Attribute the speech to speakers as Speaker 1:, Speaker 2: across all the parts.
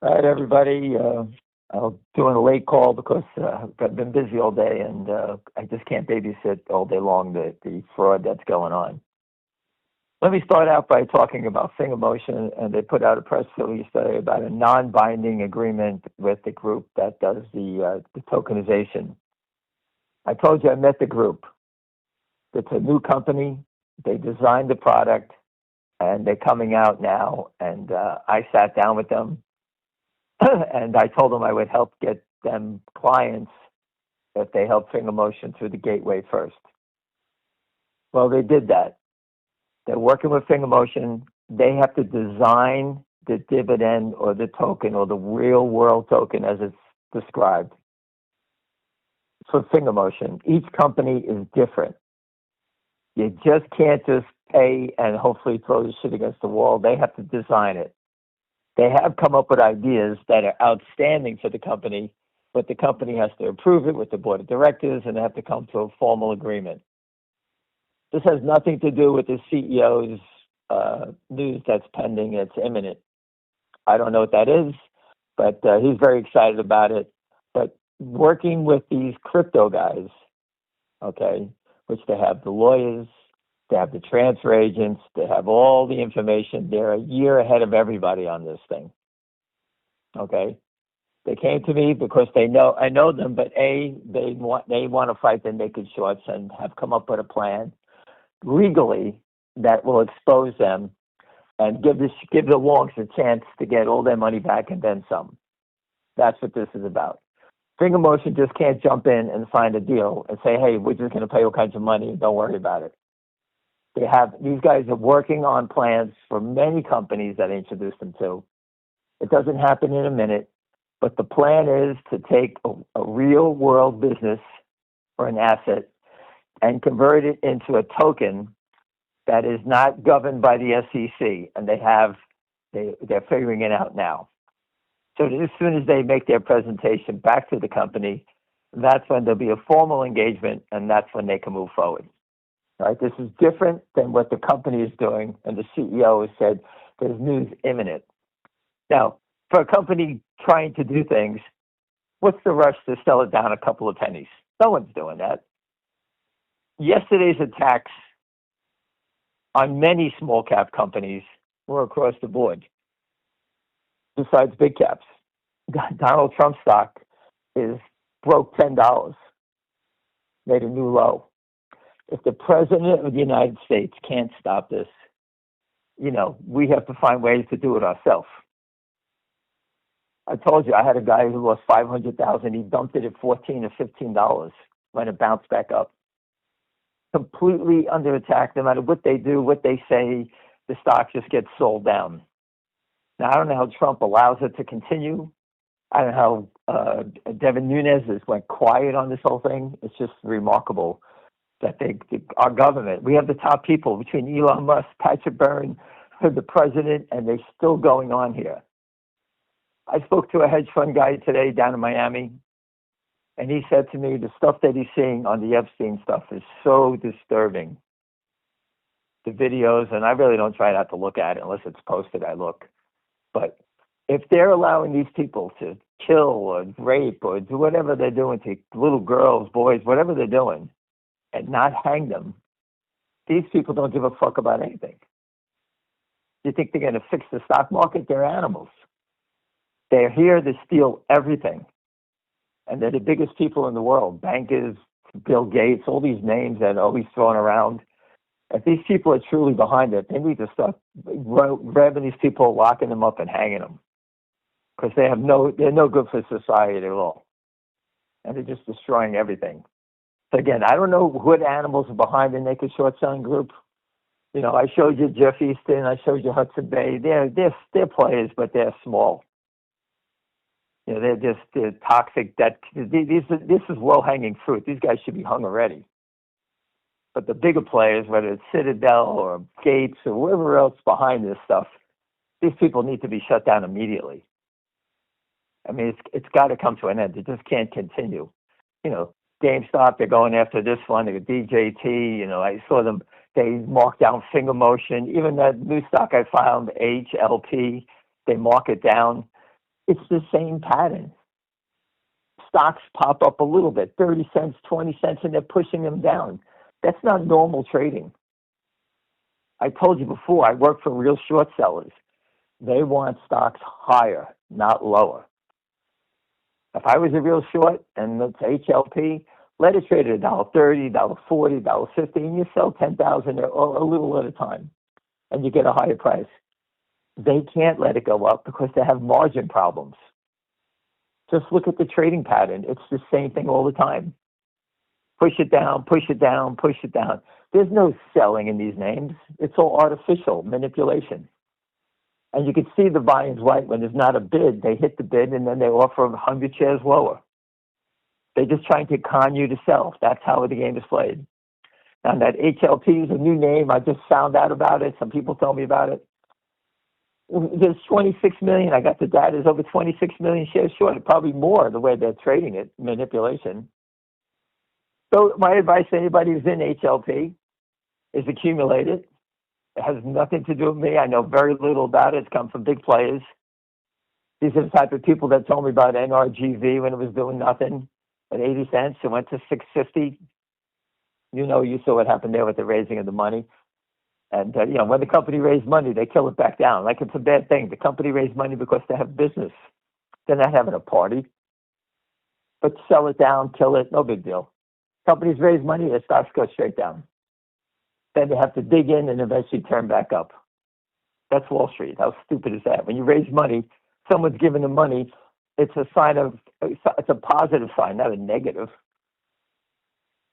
Speaker 1: All right, everybody. I'm doing a late call because I've been busy all day and I just can't babysit all day long the fraud that's going on. Let me start out by talking about Fingermotion, and they put out a press release today about a non-binding agreement with the group that does the tokenization. I told you I met the group. It's a new company. They designed the product, and they're coming out now. And I sat down with them and I told them I would help get them clients if they help Fingermotion through the gateway first. Well, they did that. They're working with Fingermotion. They have to design the dividend or the token or the real world token as it's described for Fingermotion. Each company is different. You just can't just pay and hopefully throw the shit against the wall. They have to design it. They have come up with ideas that are outstanding for the company, but the company has to approve it with the board of directors and they have to come to a formal agreement. This has nothing to do with the CEO's news that's pending. It's imminent. I don't know what that is, but he's very excited about it. But working with these crypto guys, okay, which they have the lawyers, they have the transfer agents, they have all the information. They're a year ahead of everybody on this thing, okay? They came to me because they know I know them, but they want to fight the naked shorts and have come up with a plan legally that will expose them and give the wonks a chance to get all their money back and then some. That's what this is about. Fingermotion just can't jump in and sign a deal and say, hey, we're just going to pay all kinds of money. Don't worry about it. These guys are working on plans for many companies that I introduced them to. It doesn't happen in a minute, but the plan is to take a real world business or an asset and convert it into a token that is not governed by the SEC, and they're figuring it out now. So as soon as they make their presentation back to the company, that's when there'll be a formal engagement, and that's when they can move forward. All right, this is different than what the company is doing, and the CEO has said there's news imminent. Now, for a company trying to do things, what's the rush to sell it down a couple of pennies? No one's doing that. Yesterday's attacks on many small cap companies were across the board, besides big caps. Donald Trump stock broke $10, made a new low. If the president of the United States can't stop this, we have to find ways to do it ourselves. I told you I had a guy who lost $500,000. He dumped it at $14 or $15 when it bounced back up. Completely under attack. No matter what they do, what they say, the stock just gets sold down. Now, I don't know how Trump allows it to continue. I don't know how Devin Nunes has went quiet on this whole thing. It's just remarkable that our government, we have the top people between Elon Musk, Patrick Byrne, the president, and they're still going on here. I spoke to a hedge fund guy today down in Miami, and he said to me the stuff that he's seeing on the Epstein stuff is so disturbing. The videos, and I really don't try not to look at it unless it's posted, I look. But if they're allowing these people to kill or rape or do whatever they're doing to little girls, boys, whatever they're doing, and not hang them, these people don't give a fuck about anything. You think they're going to fix the stock market? They're animals. They're here to steal everything. And they're the biggest people in the world. Bankers, Bill Gates, all these names that are always thrown around. If these people are truly behind it, they need to start grabbing these people, locking them up, and hanging them. Because they're no good for society at all. And they're just destroying everything. So again, I don't know what animals are behind the naked short selling group. I showed you Jeff Easton, I showed you Hudson Bay. They're players, but they're small. They're toxic. This is low hanging fruit. These guys should be hung already. But the bigger players, whether it's Citadel or Gates or whoever else behind this stuff, these people need to be shut down immediately. I mean, it's got to come to an end. It just can't continue. GameStop, they're going after this one. They got DJT. I saw them. They marked down Fingermotion. Even that new stock I found, HLP, they mark it down. It's the same pattern. Stocks pop up a little bit, 30 cents, 20 cents, and they're pushing them down. That's not normal trading. I told you before, I work for real short sellers. They want stocks higher, not lower. If I was a real short and it's HLP, let it trade at $1.30, $1.40, $1.50, and you sell 10,000 or a little at a time, and you get a higher price. They can't let it go up because they have margin problems. Just look at the trading pattern. It's the same thing all the time. Push it down, push it down, push it down. There's no selling in these names. It's all artificial manipulation. And you can see the volume's right when there's not a bid. They hit the bid, and then they offer 100 shares lower. They're just trying to con you to sell. That's how the game is played. Now, that HLP is a new name. I just found out about it. Some people told me about it. There's 26 million. I got the data. There's over 26 million shares short. Probably more the way they're trading it, manipulation. So my advice to anybody who's in HLP is accumulate it. It has nothing to do with me. I know very little about it. It's come from big players. These are the type of people that told me about NRGV when it was doing nothing at 80 cents. It went to 650. You saw what happened there with the raising of the money. And, when the company raised money, they kill it back down. Like it's a bad thing. The company raised money because they have business. They're not having a party. But sell it down, kill it, no big deal. Companies raise money, their stocks go straight down. Then they have to dig in and eventually turn back up. That's Wall Street. How stupid is that? When you raise money, someone's giving them money, it's a positive sign, not a negative.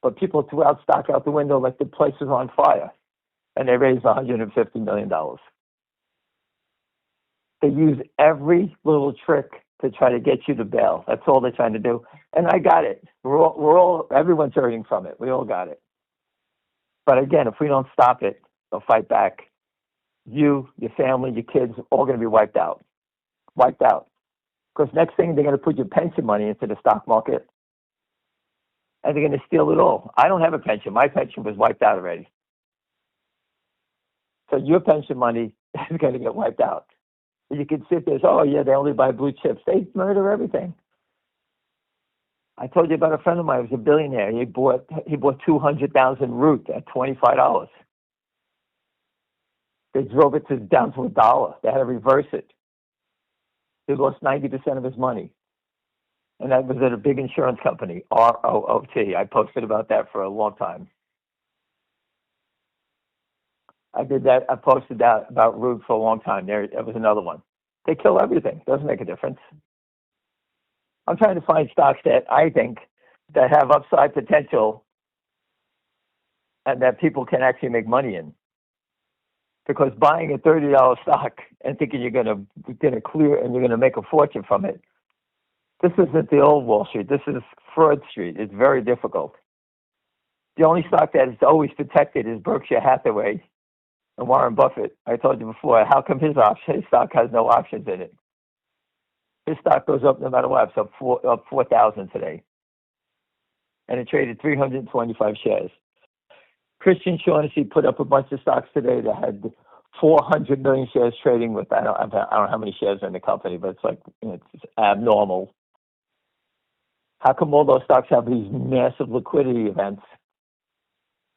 Speaker 1: But people threw out stock out the window like the place was on fire. And they raised $150 million. They use every little trick to try to get you to bail. That's all they're trying to do. And I got it. Everyone's hurting from it. We all got it. But again, if we don't stop it, they'll fight back. You, your family, your kids, all going to be wiped out. Wiped out. Because next thing, they're going to put your pension money into the stock market. And they're going to steal it all. I don't have a pension. My pension was wiped out already. So your pension money is going to get wiped out. You can sit there and say, they only buy blue chips. They murder everything. I told you about a friend of mine who was a billionaire. He bought 200,000 Root at $25. They drove it down to $1. They had to reverse it. He lost 90% of his money. And that was at a big insurance company, ROOT. I posted about that for a long time. I did that. I posted that about Root for a long time. That was another one. They kill everything. Doesn't make a difference. I'm trying to find stocks that I think that have upside potential and that people can actually make money in. Because buying a $30 stock and thinking you're going to clear and you're going to make a fortune from it, this isn't the old Wall Street. This is Fraud Street. It's very difficult. The only stock that is always protected is Berkshire Hathaway and Warren Buffett. I told you before, how come his stock has no options in it? His stock goes up no matter what. It's up 4,000 today. And it traded 325 shares. Christian Shaughnessy put up a bunch of stocks today that had 400 million shares trading with, I don't know how many shares are in the company, but it's like, it's abnormal. How come all those stocks have these massive liquidity events?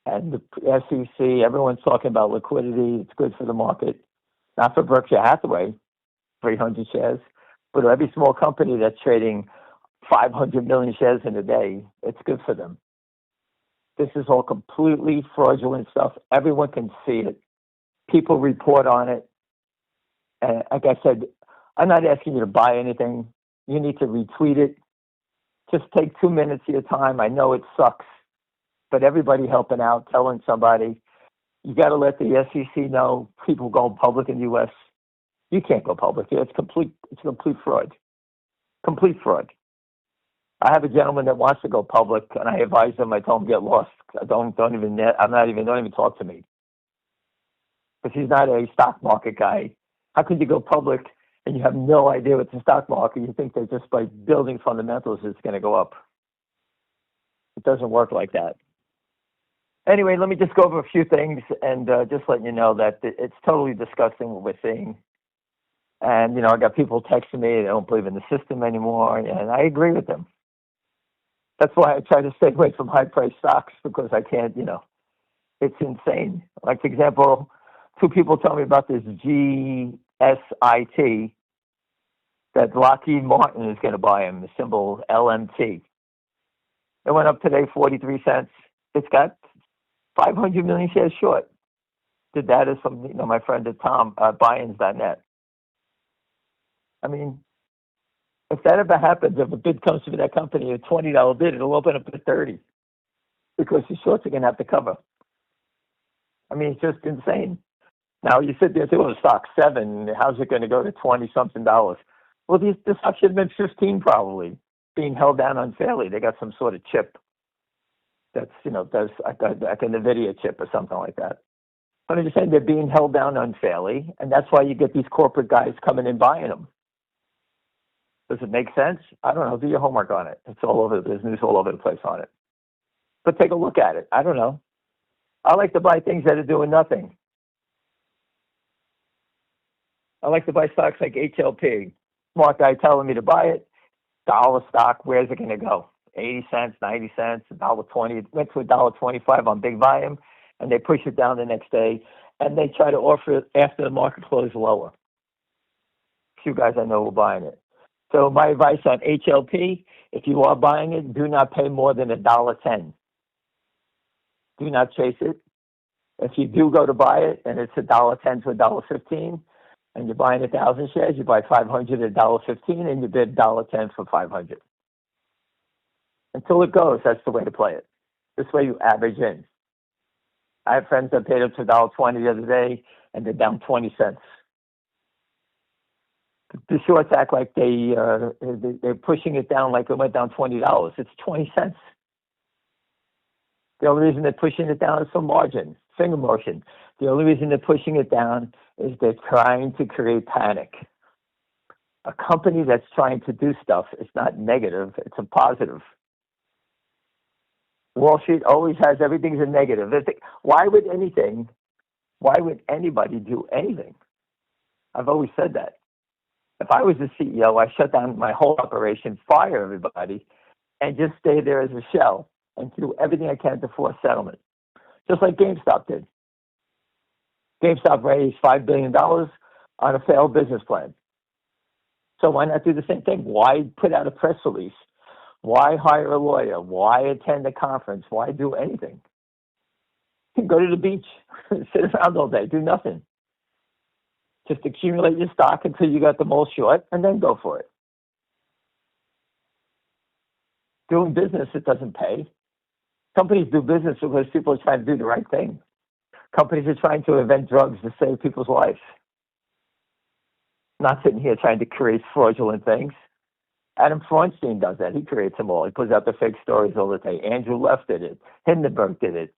Speaker 1: And the SEC, everyone's talking about liquidity. It's good for the market. Not for Berkshire Hathaway, 300 shares, but every small company that's trading 500 million shares in a day, it's good for them. This is all completely fraudulent stuff. Everyone can see it. People report on it. And like I said, I'm not asking you to buy anything. You need to retweet it. Just take 2 minutes of your time. I know it sucks, but everybody helping out, telling somebody, you got to let the SEC know people go public in the U.S. You can't go public. It's complete fraud. Complete fraud. I have a gentleman that wants to go public, and I advise him. I told him get lost. Don't even talk to me, because he's not a stock market guy. How could you go public and you have no idea what's the stock market? You think that just by building fundamentals it's going to go up? It doesn't work like that. Anyway, let me just go over a few things and just let you know that it's totally disgusting what we're seeing. And, I got people texting me, they don't believe in the system anymore, and I agree with them. That's why I try to stay away from high-priced stocks, because I can't, it's insane. Like, for example, two people tell me about this GSIT that Lockheed Martin is going to buy them, the symbol LMT. It went up today 43 cents. It's got 500 million shares short. The data is from my friend at Tom Buyins.net. I mean, if that ever happens, if a bid comes to that company, a $20 bid, it'll open up at 30, because the shorts are going to have to cover. I mean, it's just insane. Now you sit there and say, well, the stock's 7. How's it going to go to 20-something dollars? Well, this stock should have been 15 probably, being held down unfairly. They got some sort of chip that's, does like a NVIDIA chip or something like that. But I'm just saying they're being held down unfairly, and that's why you get these corporate guys coming in buying them. Does it make sense? I don't know. Do your homework on it. It's all over. There's news all over the place on it. But take a look at it. I don't know. I like to buy things that are doing nothing. I like to buy stocks like HLP. Smart guy telling me to buy it. Dollar stock. Where's it going to go? 80 cents, 90 cents, $1.20. It went to $1.25 on big volume, and they push it down the next day, and they try to offer it after the market closed lower. A few guys I know were buying it. So my advice on HLP, if you are buying it, do not pay more than $1.10. Do not chase it. If you do go to buy it and it's $1.10 to $1.15, and you're buying 1,000 shares, you buy 500 at $1.15, and you bid $1.10 for 500. Until it goes, that's the way to play it. This way you average in. I have friends that paid up to $1.20 the other day, and they're down 20 cents. The shorts act like they're pushing it down like it went down $20. It's 20 cents. The only reason they're pushing it down is for margin, finger motion. The only reason they're pushing it down is they're trying to create panic. A company that's trying to do stuff is not negative, it's a positive. Wall Street always has everything's a negative. Why would anybody do anything? I've always said that. If I was the CEO, I shut down my whole operation, fire everybody, and just stay there as a shell and do everything I can to force settlement. Just like GameStop did. GameStop raised $5 billion on a failed business plan. So why not do the same thing? Why put out a press release? Why hire a lawyer? Why attend a conference? Why do anything? Go to the beach, sit around all day, do nothing. Just accumulate your stock until you got the most short, and then go for it. Doing business, it doesn't pay. Companies do business because people are trying to do the right thing. Companies are trying to invent drugs to save people's lives. Not sitting here trying to create fraudulent things. Adam Feinstein does that. He creates them all. He puts out the fake stories all the time. Andrew Leff did it. Hindenburg did it.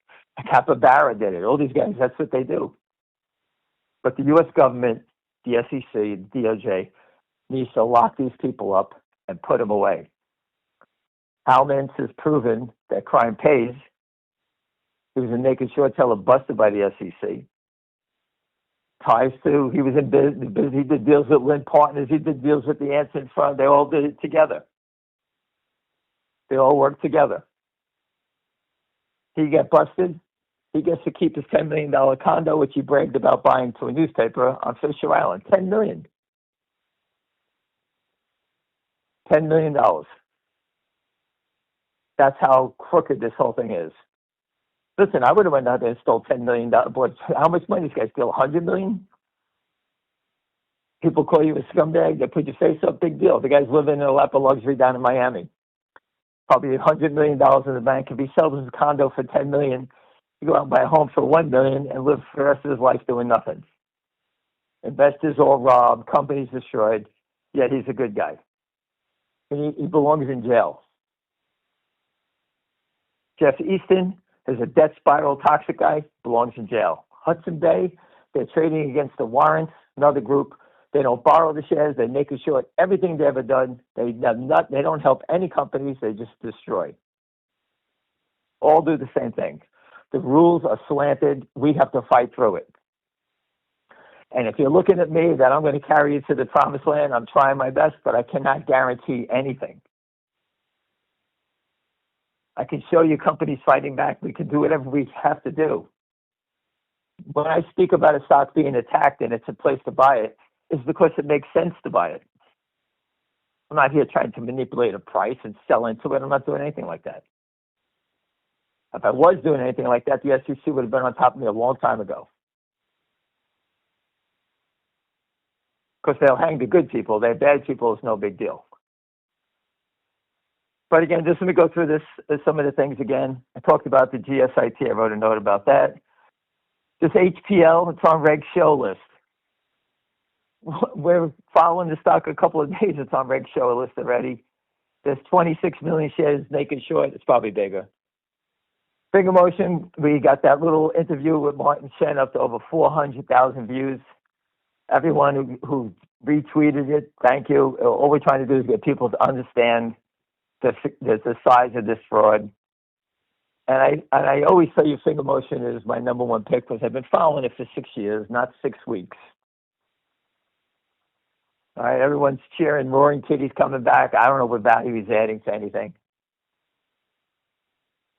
Speaker 1: Capybara did it. All these guys, that's what they do. But the U.S. government, the SEC, the DOJ, needs to lock these people up and put them away. Hal Mintz has proven that crime pays. He was a naked short seller busted by the SEC. He was in business. He did deals with Lynn Partners. He did deals with the Anson Fund. They all did it together. They all worked together. He got busted. He gets to keep his $10 million condo, which he bragged about buying to a newspaper on Fisher Island. $10 million. $10 million. That's how crooked this whole thing is. Listen, I would have went out there and stole $10 million. But how much money this guy steal? $100 million? People call you a scumbag. They put your face up. Big deal. The guy's living in a lap of luxury down in Miami. Probably $100 million in the bank. If he sells his condo for $10 million, he go out and buy a home for $1 million and live for the rest of his life doing nothing. Investors all robbed. Companies destroyed. Yet he's a good guy. And he belongs in jail. Jeff Easton is a debt spiral toxic guy, belongs in jail. Hudson Bay, they're trading against the warrants, another group. They don't borrow the shares. They make it short. Everything they've ever done, they don't help any companies. They just destroy. All do the same thing. The rules are slanted. We have to fight through it. And if you're looking at me that I'm going to carry you to the promised land, I'm trying my best, but I cannot guarantee anything. I can show you companies fighting back. We can do whatever we have to do. When I speak about a stock being attacked and it's a place to buy it, it's because it makes sense to buy it. I'm not here trying to manipulate a price and sell into it. I'm not doing anything like that. If I was doing anything like that, the SEC would have been on top of me a long time ago. Because they'll hang the good people. They're bad people. It's no big deal. But again, just let me go through some of the things again. I talked about the GSIT. I wrote a note about that. This HPL, it's on Reg Show list. We're following the stock a couple of days. It's on Reg Show list already. There's 26 million shares naked short. It's probably bigger. Finger Motion, we got that little interview with Martin Shen up to over 400,000 views. Everyone who retweeted it, thank you. All we're trying to do is get people to understand the size of this fraud. And I always tell you Finger Motion is my number one pick because I've been following it for 6 years, not 6 weeks. All right, everyone's cheering. Roaring Kitty's coming back. I don't know what value he's adding to anything.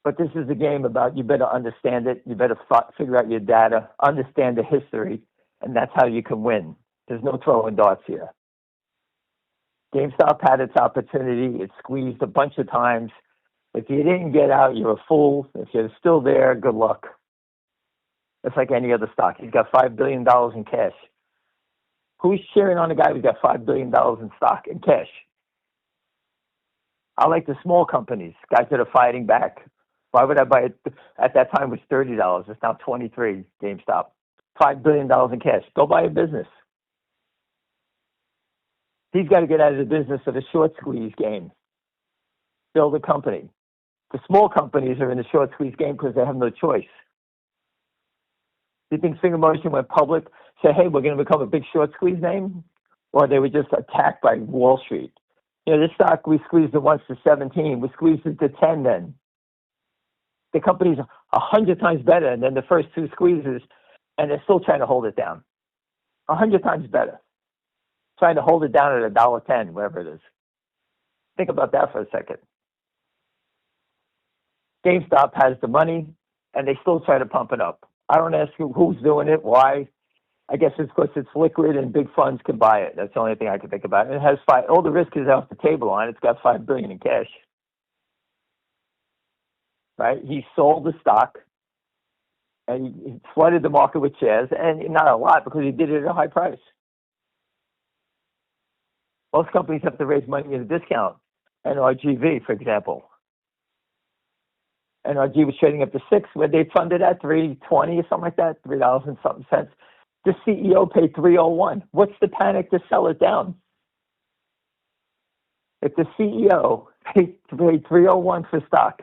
Speaker 1: But this is a game about you better understand it. You better figure out your data, understand the history, and that's how you can win. There's no throwing darts here. GameStop had its opportunity. It squeezed a bunch of times. If you didn't get out, you're a fool. If you're still there, good luck. It's like any other stock. He's got $5 billion in cash. Who's cheering on a guy who's got $5 billion in stock in cash? I like the small companies, guys that are fighting back. Why would I buy it? At that time, it was $30. It's now $23, GameStop. $5 billion in cash. Go buy a business. He's got to get out of the business of the short squeeze game. Build a company. The small companies are in the short squeeze game because they have no choice. Do you think Finger Motion went public, say, hey, we're going to become a big short squeeze name? Or they were just attacked by Wall Street? You know, this stock, we squeezed it once to 17. We squeezed it to 10 then. The company's 100 times better than the first 2 squeezes, and they're still trying to hold it down. 100 times better. Trying to hold it down at $1.10, wherever it is. Think about that for a second. GameStop has the money, and they still try to pump it up. I don't ask you who's doing it, why. I guess it's because it's liquid and big funds can buy it. That's the only thing I can think about. And it has all the risk is off the table on it. It's got $5 billion in cash. Right? He sold the stock, and he flooded the market with shares, and not a lot because he did it at a high price. Most companies have to raise money at a discount. NRGV, for example. NRG was trading up to 6 when they funded at $3.20 or something like that, $3 and something cents. The CEO paid $3.01. What's the panic to sell it down? If the CEO paid $3.01 for stock,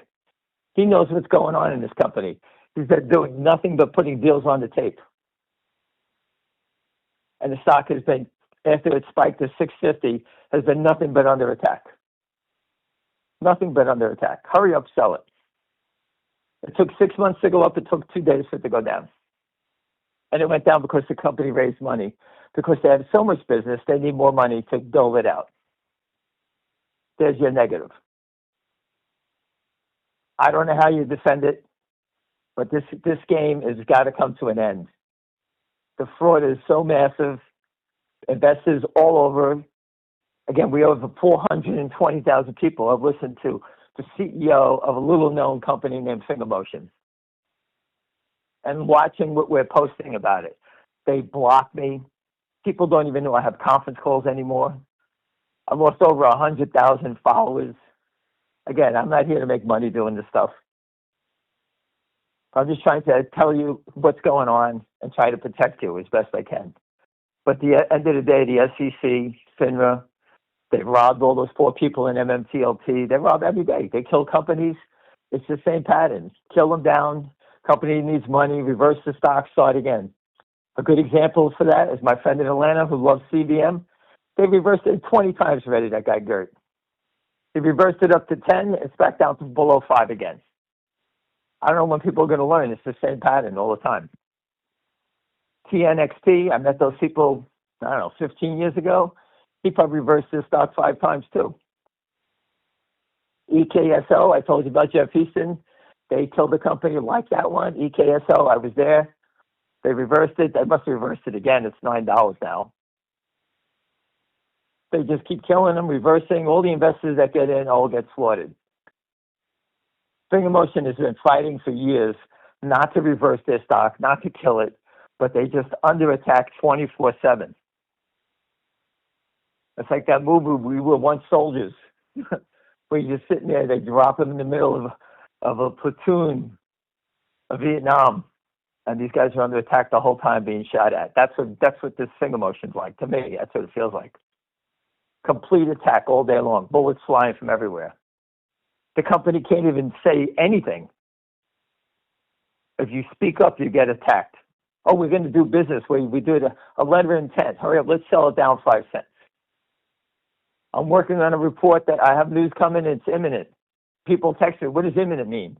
Speaker 1: he knows what's going on in this company. He's been doing nothing but putting deals on the tape. And the stock has been, after it spiked to 650, has been nothing but under attack. Nothing but under attack. Hurry up, sell it. It took 6 months to go up. It took 2 days for it to go down. And it went down because the company raised money. Because they have so much business, they need more money to dole it out. There's your negative. I don't know how you defend it, but this game has got to come to an end. The fraud is so massive. Investors all over. Again, we have over 420,000 people have listened to the CEO of a little-known company named Finger Motion and watching what we're posting about it. They block me. People don't even know I have conference calls anymore. I lost over 100,000 followers. Again, I'm not here to make money doing this stuff. I'm just trying to tell you what's going on and try to protect you as best I can. But at the end of the day, the SEC, FINRA, they robbed all those poor people in MMTLT. They rob every day. They kill companies. It's the same pattern. Kill them down. Company needs money. Reverse the stock. Start again. A good example for that is my friend in Atlanta who loves CBM. They reversed it 20 times already, that guy Gert. He reversed it up to 10. It's back down to below 5 again. I don't know when people are going to learn. It's the same pattern all the time. TNXP, I met those people, I don't know, 15 years ago. He probably reversed his stock 5 times too. EKSO, I told you about Jeff Easton. They killed the company like that one. EKSO, I was there. They reversed it. They must have reversed it again. It's $9 now. They just keep killing them, reversing. All the investors that get in all get slaughtered. Finger Motion has been fighting for years not to reverse their stock, not to kill it, but they just under attack 24/7. It's like that movie, We Were Once Soldiers, where you're just sitting there, they drop them in the middle of a platoon of Vietnam, and these guys are under attack the whole time being shot at. That's what this Finger Motion's like. To me, that's what it feels like. Complete attack all day long, bullets flying from everywhere. The company can't even say anything. If you speak up, you get attacked. Oh, we're going to do business. We do a letter of intent. Hurry up, let's sell it down 5 cents. I'm working on a report that I have news coming, it's imminent. People text me, what does imminent mean?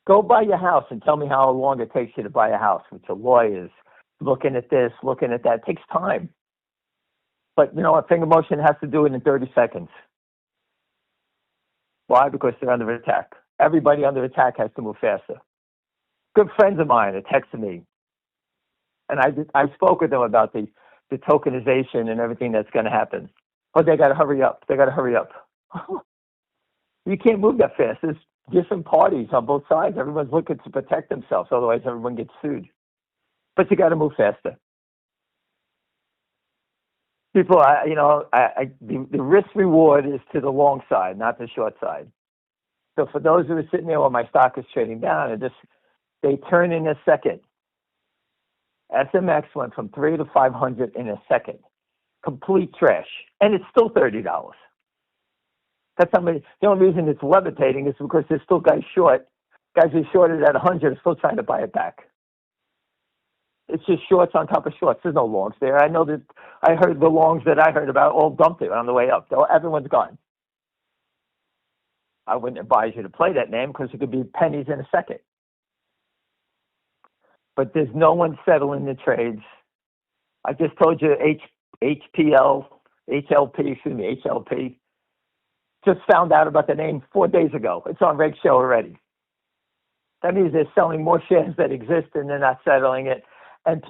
Speaker 1: Go buy your house and tell me how long it takes you to buy a house with your lawyers, looking at this, looking at that. It takes time. But you know what? Finger Motion has to do it in 30 seconds. Why? Because they're under attack. Everybody under attack has to move faster. Good friends of mine are texting me. And I spoke with them about the tokenization and everything that's going to happen. But they got to hurry up. They got to hurry up. You can't move that fast. There's different parties on both sides. Everyone's looking to protect themselves. Otherwise, everyone gets sued. But you got to move faster. People, the risk reward is to the long side, not the short side. So for those who are sitting there while my stock is trading down, they turn in a second. SMX went from 3 to 500 in a second. Complete trash. And it's still $30. That's how many. The only reason it's levitating is because there's still guys short. Guys who shorted at 100 are still trying to buy it back. It's just shorts on top of shorts. There's no longs there. I know that I heard the longs that I heard about all dumped it on the way up. Everyone's gone. I wouldn't advise you to play that name because it could be pennies in a second. But there's no one settling the trades. I just told you HLP. Just found out about the name 4 days ago. It's on Reg Show already. That means they're selling more shares that exist and they're not settling it. And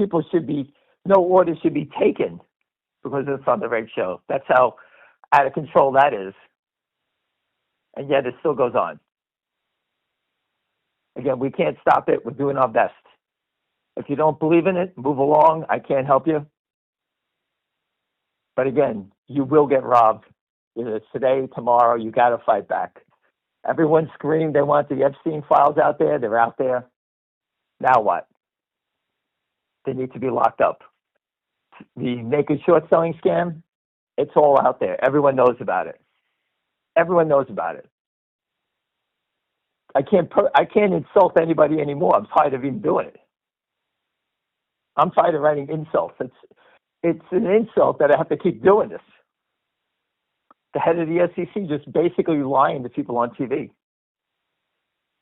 Speaker 1: no orders should be taken because it's on the Reg Show. That's how out of control that is. And yet it still goes on. Again, we can't stop it. We're doing our best. If you don't believe in it, move along. I can't help you. But again, you will get robbed. Either it's today, tomorrow, you got to fight back. Everyone screamed they want the Epstein files out there. They're out there. Now what? They need to be locked up. The naked short selling scam, it's all out there. Everyone knows about it. Everyone knows about it. I can't insult anybody anymore. I'm tired of even doing it. I'm tired of writing insults. It's an insult that I have to keep doing this. The head of the SEC just basically lying to people on TV.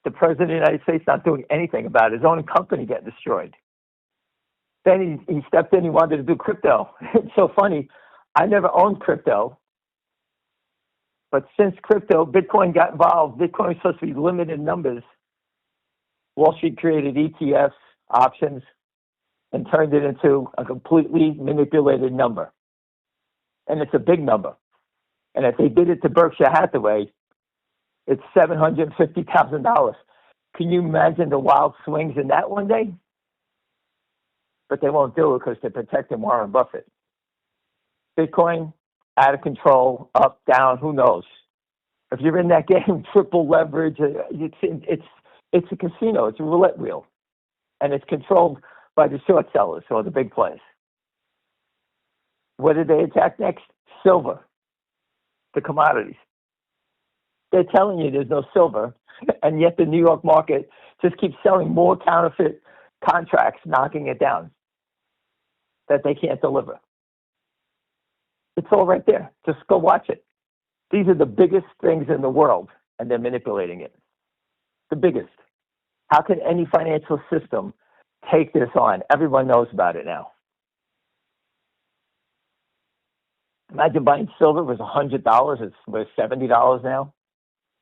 Speaker 1: The president of the United States not doing anything about it. His own company getting destroyed. Then he stepped in, he wanted to do crypto. It's so funny. I never owned crypto. But since Bitcoin got involved, Bitcoin was supposed to be limited numbers. Wall Street created ETFs, options, and turned it into a completely manipulated number. And it's a big number. And if they did it to Berkshire Hathaway, it's $750,000. Can you imagine the wild swings in that one day? But they won't do it because they're protecting Warren Buffett. Bitcoin, out of control, up, down, who knows? If you're in that game, triple leverage, it's a casino. It's a roulette wheel. And it's controlled by the short sellers or the big players. What did they attack next? Silver, the commodities. They're telling you there's no silver, and yet the New York market just keeps selling more counterfeit contracts, knocking it down, that they can't deliver. It's all right there. Just go watch it. These are the biggest things in the world, and they're manipulating it. The biggest. How can any financial system take this on. Everyone knows about it now. Imagine buying silver was $100. It's worth $70 now,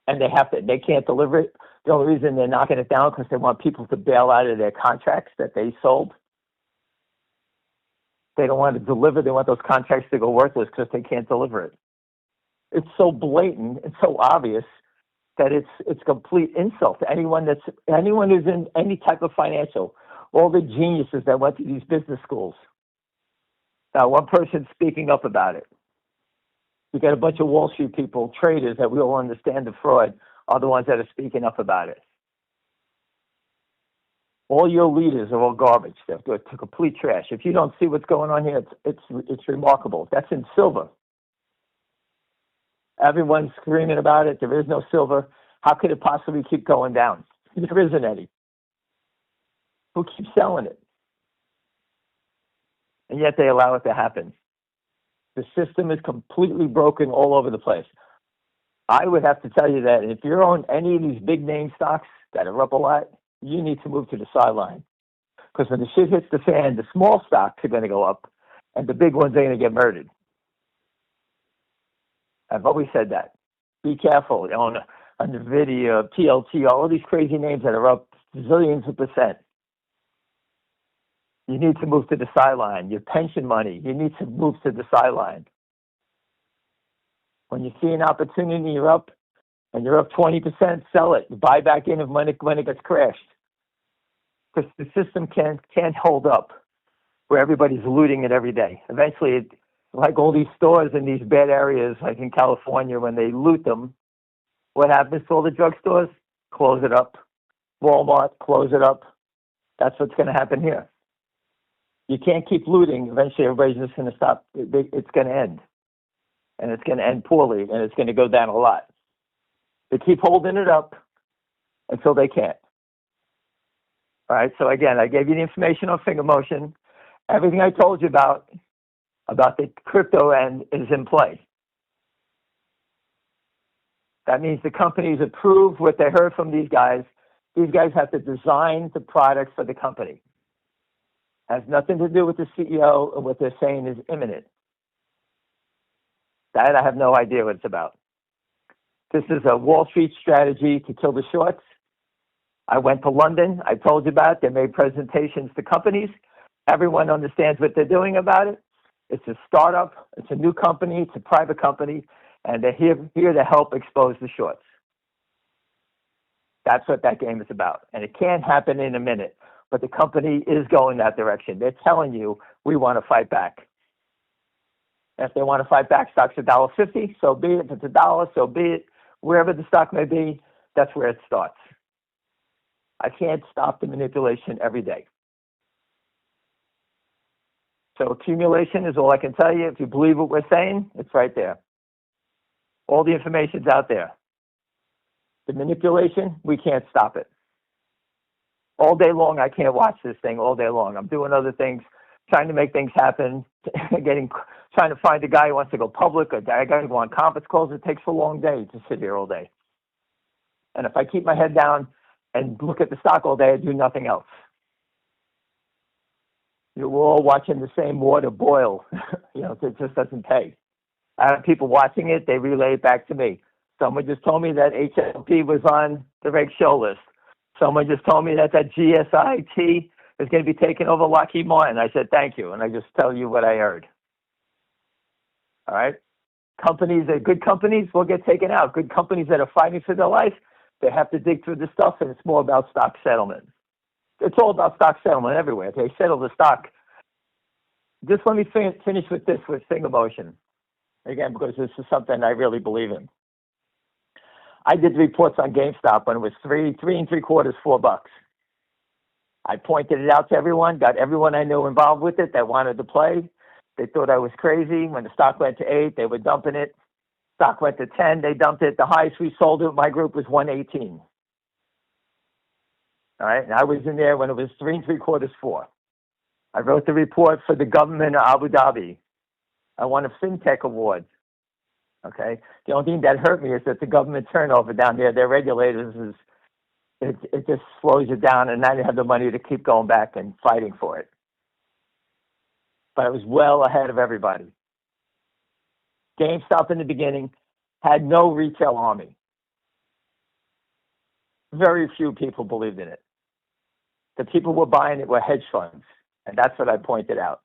Speaker 1: and they can't deliver it. The only reason they're knocking it down because they want people to bail out of their contracts that they sold. They don't want to deliver. They want those contracts to go worthless because they can't deliver it. It's so blatant and so obvious that it's complete insult to anyone who's in any type of financial. All the geniuses that went to these business schools. Now, one person speaking up about it. You got a bunch of Wall Street people, traders that we all understand the fraud, are the ones that are speaking up about it. All your leaders are all garbage. They're complete trash. If you don't see what's going on here, it's remarkable. That's in silver. Everyone's screaming about it. There is no silver. How could it possibly keep going down? There isn't any. Who keeps selling it? And yet they allow it to happen. The system is completely broken all over the place. I would have to tell you that if you're on any of these big name stocks that are up a lot, you need to move to the sideline. Because when the shit hits the fan, the small stocks are going to go up, and the big ones are going to get murdered. I've always said that. Be careful on NVIDIA, PLT, all of these crazy names that are up zillions of percent. You need to move to the sideline. Your pension money, you need to move to the sideline. When you see an opportunity, you're up, and you're up 20%, sell it. Buy back in when it gets crashed. Because the system can't hold up where everybody's looting it every day. Eventually, like all these stores in these bad areas, like in California, when they loot them, what happens to all the drugstores? Close it up. Walmart, close it up. That's what's going to happen here. You can't keep looting. Eventually, everybody's just going to stop. It's going to end. And it's going to end poorly, and it's going to go down a lot. They keep holding it up until they can't. All right, so again, I gave you the information on finger motion. Everything I told you about the crypto end is in play. That means the companies approve what they heard from these guys. These guys have to design the product for the company. Has nothing to do with the CEO, and what they're saying is imminent. That I have no idea what it's about. This is a Wall Street strategy to kill the shorts. I went to London. I told you about it. They made presentations to companies. Everyone understands what they're doing about it. It's a startup. It's a new company. It's a private company. And they're here to help expose the shorts. That's what that game is about. And it can't happen in a minute. But the company is going that direction. They're telling you, we want to fight back. If they want to fight back, stock's $1.50, so be it. If it's $1, so be it. Wherever the stock may be, that's where it starts. I can't stop the manipulation every day. So accumulation is all I can tell you. If you believe what we're saying, it's right there. All the information's out there. The manipulation, we can't stop it. All day long, I can't watch this thing all day long. I'm doing other things, trying to make things happen, trying to find a guy who wants to go public, a guy who wants conference calls. It takes a long day to sit here all day. And if I keep my head down and look at the stock all day, I do nothing else. We're all watching the same water boil. It just doesn't pay. I have people watching it. They relay it back to me. Someone just told me that HLP was on the Reg Show list. Someone just told me that GSIT is going to be taking over Lockheed Martin. I said, thank you. And I just tell you what I heard. All right? Companies that good companies will get taken out. Good companies that are fighting for their life, they have to dig through the stuff, and it's more about stock settlement. It's all about stock settlement everywhere. If they settle the stock. Just let me finish with this, with finger motion. Again, because this is something I really believe in. I did reports on GameStop when it was $3 3/4, $4. I pointed it out to everyone, got everyone I knew involved with it that wanted to play. They thought I was crazy. When the stock went to 8, they were dumping it. Stock went to 10, they dumped it. The highest we sold it, my group, was 118. All right, and I was in there when it was 3 3/4, 4. I wrote the report for the government of Abu Dhabi. I won a FinTech award. Okay, the only thing that hurt me is that the government turnover down there, their regulators, is it just slows you down, and now you have the money to keep going back and fighting for it. But I was well ahead of everybody. GameStop in the beginning had no retail army. Very few people believed in it. The people who were buying it were hedge funds, and that's what I pointed out.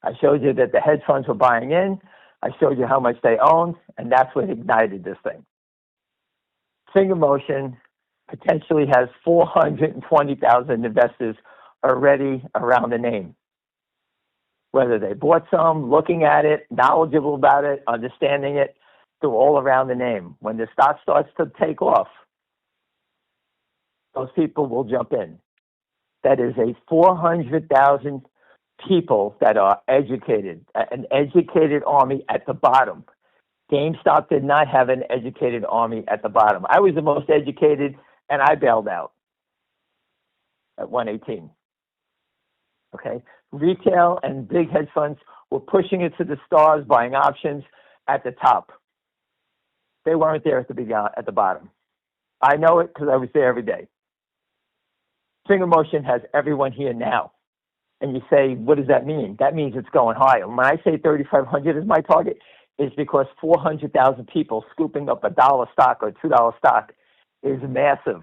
Speaker 1: I showed you that the hedge funds were buying in. I showed you how much they owned, and that's what ignited this thing. Finger Motion potentially has 420,000 investors already around the name. Whether they bought some, looking at it, knowledgeable about it, understanding it, they're all around the name. When the stock starts to take off, those people will jump in. That is a 400,000 people that are educated, an educated army at the bottom. GameStop did not have an educated army at the bottom. I was the most educated, and I bailed out at 118. Okay? Retail and big hedge funds were pushing it to the stars, buying options at the top. They weren't there at the bottom. I know it because I was there every day. Finger Motion has everyone here now. And you say, what does that mean? That means it's going higher. When I say 3,500 is my target, it's because 400,000 people scooping up $1 stock or $2 stock is massive.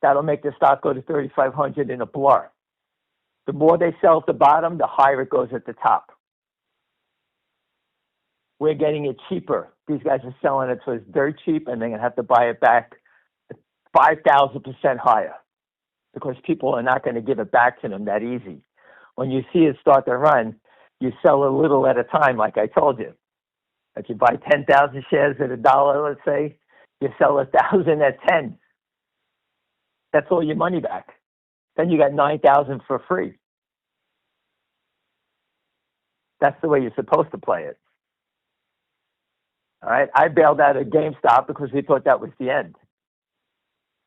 Speaker 1: That'll make the stock go to 3,500 in a blur. The more they sell at the bottom, the higher it goes at the top. We're getting it cheaper. These guys are selling it so it's dirt cheap, and they're going to have to buy it back 5,000% higher because people are not going to give it back to them that easy. When you see it start to run, you sell a little at a time, like I told you. If you buy 10,000 shares at $1, let's say, you sell 1,000 at 10. That's all your money back. Then you got 9,000 for free. That's the way you're supposed to play it. All right, I bailed out of GameStop because we thought that was the end.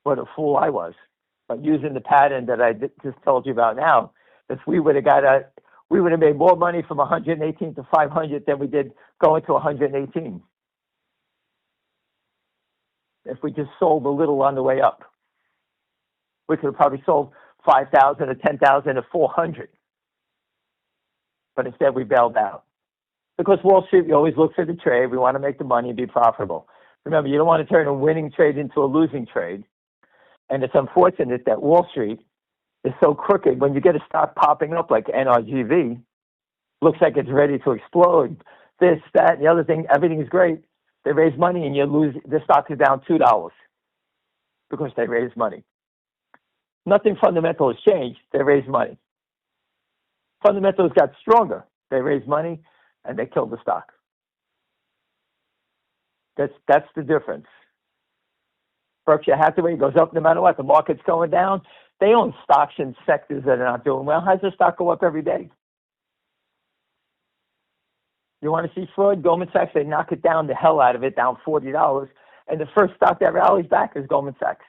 Speaker 1: What a fool I was. But using the pattern that I just told you about now, if we would have made more money from 118 to 500 than we did going to 118. If we just sold a little on the way up, we could have probably sold 5,000 or 10,000 or 400. But instead, we bailed out. Because Wall Street, we always look for the trade. We want to make the money and be profitable. Remember, you don't want to turn a winning trade into a losing trade. And it's unfortunate that Wall Street is so crooked. When you get a stock popping up like NRGV, looks like it's ready to explode. This, that, and the other thing, everything is great. They raise money and you lose. The stock is down $2 because they raised money. Nothing fundamental has changed. They raised money. Fundamentals got stronger. They raised money and they killed the stock. That's the difference. Berkshire Hathaway goes up no matter what. The market's going down. They own stocks in sectors that are not doing well. How does the stock go up every day? You want to see fraud? Goldman Sachs, they knock it down the hell out of it, down $40. And the first stock that rallies back is Goldman Sachs.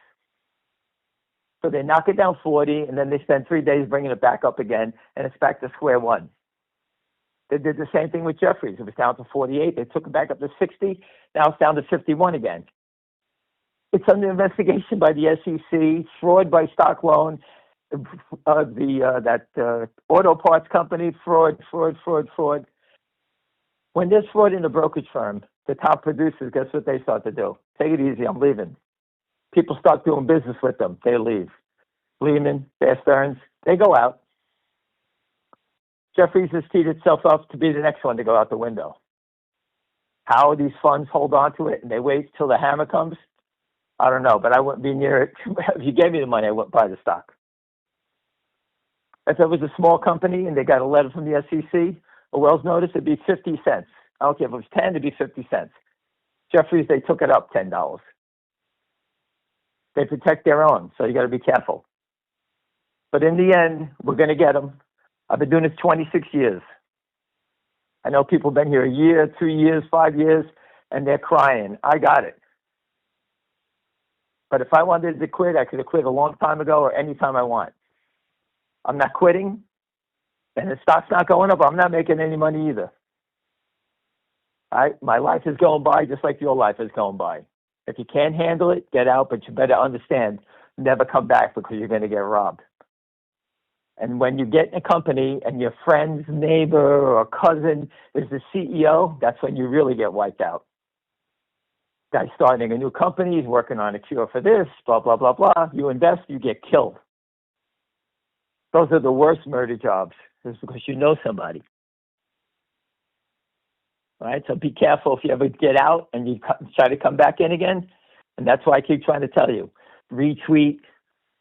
Speaker 1: So they knock it down 40, and then they spend 3 days bringing it back up again, and it's back to square one. They did the same thing with Jefferies. It was down to 48. They took it back up to 60. Now it's down to 51 again. It's under investigation by the SEC, fraud by stock loan, that auto parts company, fraud. When there's fraud in the brokerage firm, the top producers, guess what they start to do? Take it easy, I'm leaving. People start doing business with them, they leave. Lehman, Bear Stearns, they go out. Jefferies has teed itself up to be the next one to go out the window. How these funds hold on to it and they wait till the hammer comes, I don't know, but I wouldn't be near it. If you gave me the money, I wouldn't buy the stock. If it was a small company and they got a letter from the SEC, a Wells notice, it'd be 50 cents. I don't care if it was 10, it'd be 50 cents. Jefferies, they took it up $10. They protect their own, so you got to be careful. But in the end, we're going to get them. I've been doing this 26 years. I know people have been here a year, 2 years, 5 years, and they're crying. I got it. But if I wanted to quit, I could have quit a long time ago or any time I want. I'm not quitting, and the stock's not going up. I'm not making any money either. My life is going by just like your life is going by. If you can't handle it, get out, but you better understand, never come back because you're going to get robbed. And when you get in a company and your friend's neighbor or cousin is the CEO, that's when you really get wiped out. Guy's starting a new company, he's working on a cure for this, blah, blah, blah, blah. You invest, you get killed. Those are the worst murder jobs, is because you know somebody. All right, so be careful if you ever get out and you try to come back in again. And that's why I keep trying to tell you, retweet,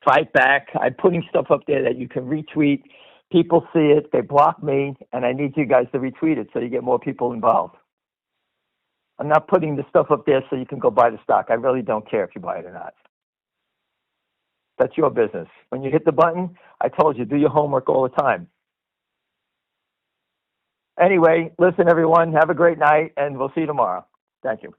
Speaker 1: fight back. I'm putting stuff up there that you can retweet. People see it, they block me, and I need you guys to retweet it so you get more people involved. I'm not putting the stuff up there so you can go buy the stock. I really don't care if you buy it or not. That's your business. When you hit the button, I told you, do your homework all the time. Anyway, listen, everyone. Have a great night, and we'll see you tomorrow. Thank you.